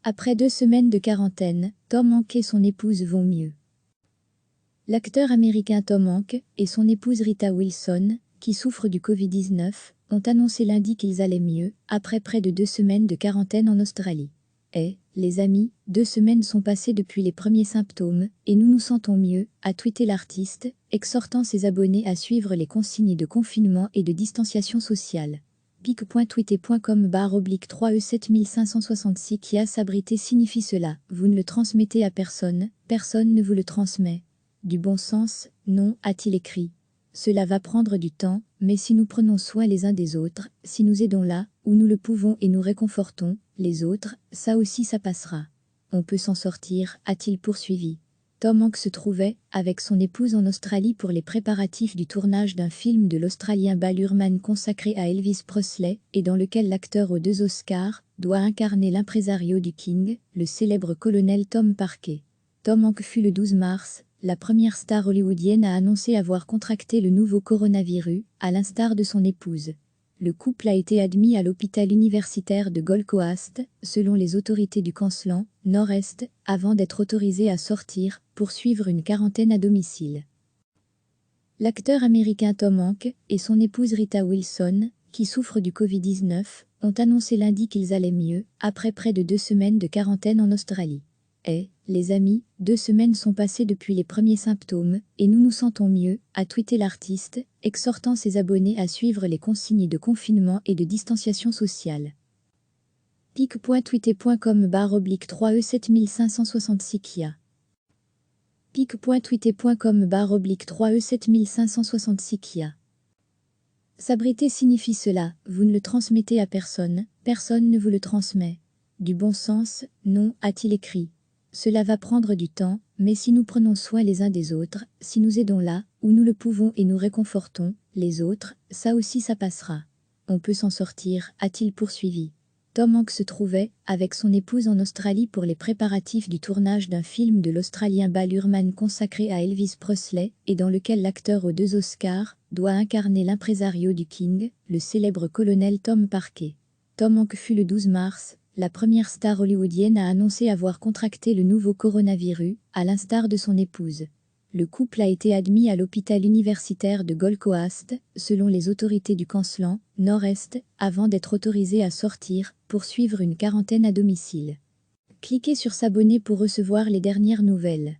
Après 2 semaines de quarantaine, Tom Hanks et son épouse vont mieux. L'acteur américain Tom Hanks et son épouse Rita Wilson, qui souffrent du Covid-19, ont annoncé lundi qu'ils allaient mieux, après près de 2 semaines de quarantaine en Australie. Les amis, 2 semaines sont passées depuis les premiers symptômes, et nous nous sentons mieux, a tweeté l'artiste, exhortant ses abonnés à suivre les consignes de confinement et de distanciation sociale. pic.twitter.com/3e7566 qui a s'abrité signifie cela, vous ne le transmettez à personne, personne ne vous le transmet. Du bon sens, non, a-t-il écrit. Cela va prendre du temps, mais si nous prenons soin les uns des autres, si nous aidons là, où nous le pouvons et nous réconfortons, les autres, ça aussi ça passera. On peut s'en sortir, a-t-il poursuivi. Tom Hanks se trouvait, avec son épouse en Australie pour les préparatifs du tournage d'un film de l'Australien Baz Luhrmann consacré à Elvis Presley, et dans lequel l'acteur aux 2 Oscars doit incarner l'impresario du King, le célèbre colonel Tom Parker. Tom Hanks fut le 12 mars, la première star hollywoodienne à annoncer avoir contracté le nouveau coronavirus, à l'instar de son épouse. Le couple a été admis à l'hôpital universitaire de Gold Coast, selon les autorités du Queensland, Nord-Est, avant d'être autorisé à sortir, pour suivre une quarantaine à domicile. L'acteur américain Tom Hanks et son épouse Rita Wilson, qui souffrent du Covid-19, ont annoncé lundi qu'ils allaient mieux, après près de 2 semaines de quarantaine en Australie. Les amis, 2 semaines sont passées depuis les premiers symptômes, et nous nous sentons mieux, a tweeté l'artiste, exhortant ses abonnés à suivre les consignes de confinement et de distanciation sociale. pic.twitter.com/3e7566 kia. pic.twitter.com/3e7566 kia. S'abriter signifie cela, vous ne le transmettez à personne, personne ne vous le transmet. Du bon sens, non, a-t-il écrit. Cela va prendre du temps, mais si nous prenons soin les uns des autres, si nous aidons là, où nous le pouvons et nous réconfortons, les autres, ça aussi ça passera. On peut s'en sortir, a-t-il poursuivi. Tom Hanks se trouvait, avec son épouse en Australie pour les préparatifs du tournage d'un film de l'Australien Baz Luhrmann consacré à Elvis Presley, et dans lequel l'acteur aux 2 Oscars doit incarner l'impresario du King, le célèbre colonel Tom Parker. Tom Hanks fut le 12 mars, la première star hollywoodienne à annoncer avoir contracté le nouveau coronavirus, à l'instar de son épouse. Le couple a été admis à l'hôpital universitaire de Gold Coast, selon les autorités du Queensland, Nord-Est, avant d'être autorisé à sortir, pour suivre une quarantaine à domicile. Cliquez sur s'abonner pour recevoir les dernières nouvelles.